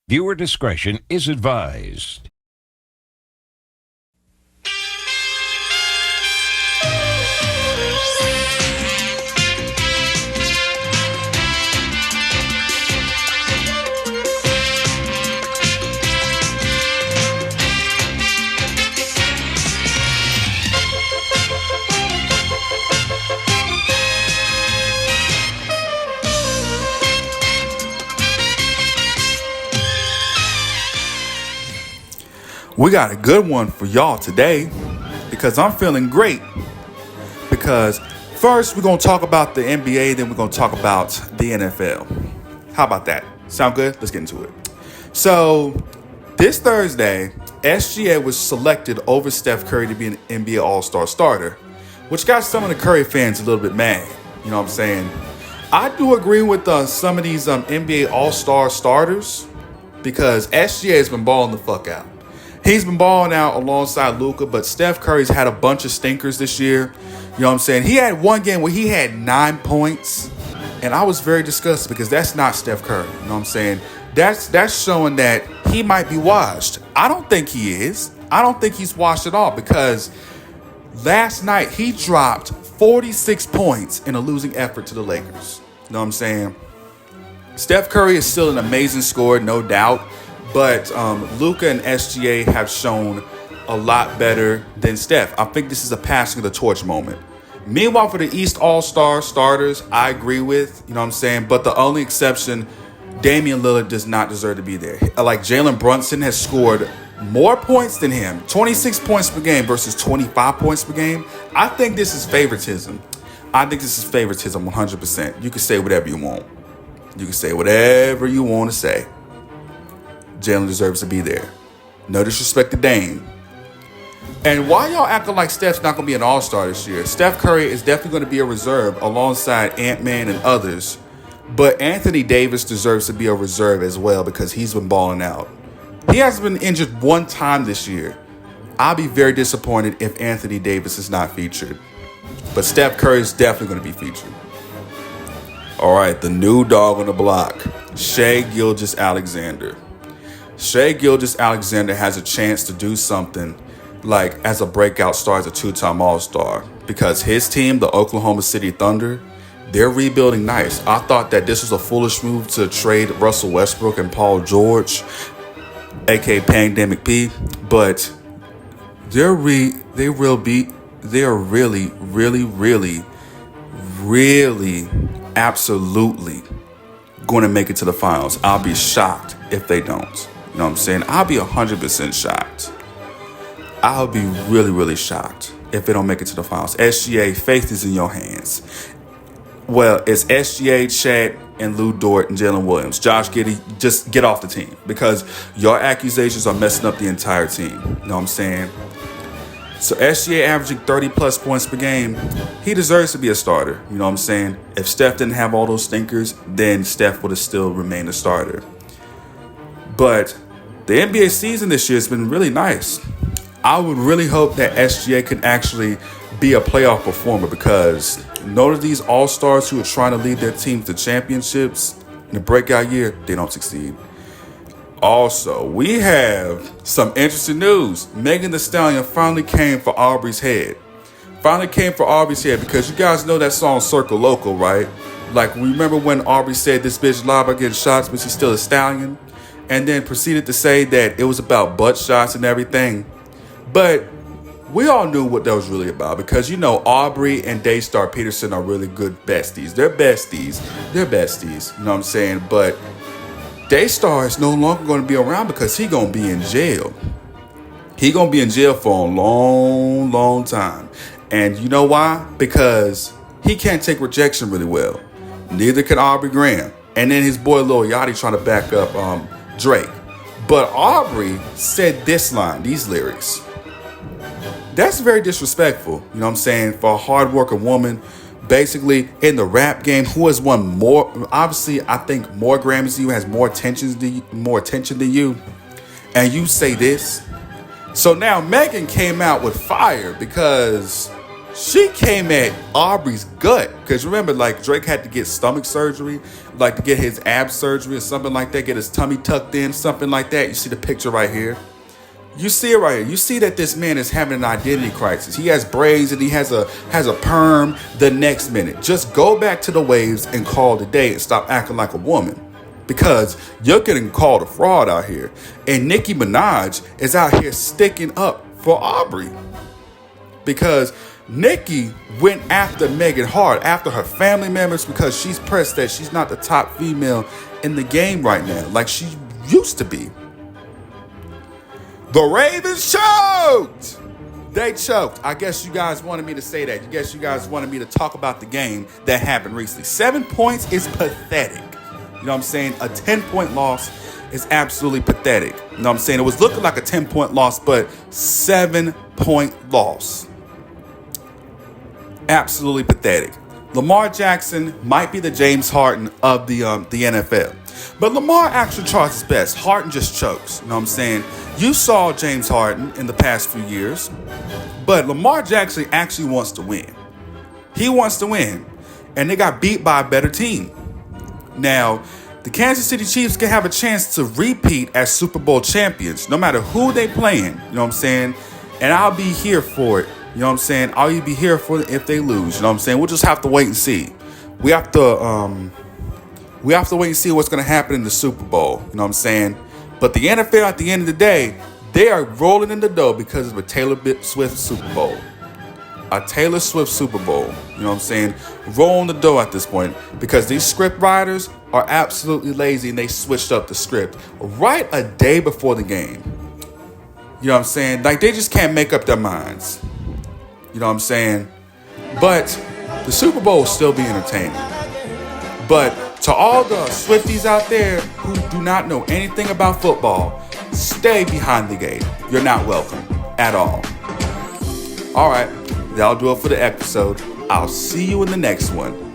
Viewer discretion is advised. We got a good one for y'all today because I'm feeling great. Because first we're going to talk about the NBA, then we're going to talk about the NFL. How about that? Sound good? Let's get into it. So this Thursday, SGA was selected over Steph Curry to be an NBA All-Star starter, which got some of the Curry fans a little bit mad. You know what I'm saying? I do agree with some of these NBA All-Star starters because SGA has been balling the fuck out. He's been balling out alongside Luka, but Steph Curry's had a bunch of stinkers this year. You know what I'm saying? He had one game where he had 9 points, and I was very disgusted because that's not Steph Curry. You know what I'm saying? That's showing that he might be washed. I don't think he is. I don't think he's washed at all because last night he dropped 46 points in a losing effort to the Lakers. You know what I'm saying? Steph Curry is still an amazing scorer, no doubt. But Luka and SGA have shown a lot better than Steph. I think this is a passing of the torch moment. Meanwhile, for the East All-Star starters, I agree with, you know what I'm saying? But the only exception, Damian Lillard does not deserve to be there. Like Jalen Brunson has scored more points than him, 26 points per game versus 25 points per game. I think this is favoritism. 100%. You can say whatever you want. You can say whatever you want to say. Jalen deserves to be there. No disrespect to Dame. And why y'all acting like Steph's not going to be an all-star this year? Steph Curry is definitely going to be a reserve alongside Ant-Man and others. But Anthony Davis deserves to be a reserve as well because he's been balling out. He hasn't been injured one time this year. I'll be very disappointed if Anthony Davis is not featured. But Steph Curry is definitely going to be featured. All right, the new dog on the block, Shai Gilgeous-Alexander. Shai Gilgeous-Alexander has a chance to do something like as a breakout star, as a 2-time All-Star, because his team, the Oklahoma City Thunder, they're rebuilding nice. I thought that this was a foolish move to trade Russell Westbrook and Paul George, aka Pandemic P, but they're really, absolutely going to make it to the finals. I'll be shocked if they don't. You know what I'm saying? I'll be 100% shocked. I'll be really shocked if they don't make it to the finals. SGA, faith is in your hands. Well, it's SGA, Chat, and Lou Dort and Jalen Williams. Josh Giddey, just get off the team because your accusations are messing up the entire team. You know what I'm saying? So SGA averaging 30-plus points per game, he deserves to be a starter. You know what I'm saying? If Steph didn't have all those stinkers, then Steph would have still remained a starter. But the NBA season this year has been really nice. I would really hope that SGA can actually be a playoff performer because none of these all-stars who are trying to lead their teams to championships in a breakout year, they don't succeed. Also, we have some interesting news. Megan Thee Stallion finally came for Aubrey's head. Because you guys know that song Circle Local, right? Like, remember when Aubrey said this bitch lied about getting shots, but she's still a stallion? And then proceeded to say that it was about butt shots and everything. But we all knew what that was really about because, you know, Aubrey and Daystar Peterson are really good besties. They're besties. You know what I'm saying? But Daystar is no longer going to be around because he's going to be in jail. He's going to be in jail for a long time. And you know why? Because he can't take rejection really well. Neither can Aubrey Graham. And then his boy Lil Yachty trying to back up Drake. But Aubrey said these lyrics. That's very disrespectful, you know what I'm saying, for a hard-working woman, basically in the rap game, who has won more, obviously, I think more Grammys than you, has more attention than you, and you say this. So now Megan came out with fire because She came at Aubrey's gut. Because remember, like, Drake had to get stomach surgery, like to get his ab surgery or something like that, get his tummy tucked in, something like that. You see the picture right here. You see it right here. You see that this man is having an identity crisis. He has braids and he has a perm the next minute. Just go back to the waves and call it a day and stop acting like a woman. Because you're getting called a fraud out here. And Nicki Minaj is out here sticking up for Aubrey. Because Nicki went after Megan hard, after her family members, because she's pressed that she's not the top female in the game right now, like she used to be. The Ravens choked! They choked. I guess you guys wanted me to say that. I guess you guys wanted me to talk about the game that happened recently. 7 points is pathetic. You know what I'm saying? A 10-point loss is absolutely pathetic. You know what I'm saying? It was looking like a 10-point loss, but 7-point loss. Absolutely pathetic. Lamar Jackson might be the James Harden of the NFL. But Lamar actually tries his best. Harden just chokes. You know what I'm saying? You saw James Harden in the past few years. But Lamar Jackson actually wants to win. He wants to win. And they got beat by a better team. Now, the Kansas City Chiefs can have a chance to repeat as Super Bowl champions, no matter who they playing. You know what I'm saying? And I'll be here for it. You know what I'm saying? I'll be here for it if they lose. You know what I'm saying? We'll just have to wait and see. We have to wait and see what's going to happen in the Super Bowl. You know what I'm saying? But the NFL, at the end of the day, they are rolling in the dough because of a Taylor Swift Super Bowl. A Taylor Swift Super Bowl. You know what I'm saying? Rolling the dough at this point because these script writers are absolutely lazy and they switched up the script right a day before the game. You know what I'm saying? Like, they just can't make up their minds. You know what I'm saying? But the Super Bowl will still be entertaining. But to all the Swifties out there who do not know anything about football, stay behind the gate. You're not welcome at all. All right, that'll do it for the episode. I'll see you in the next one.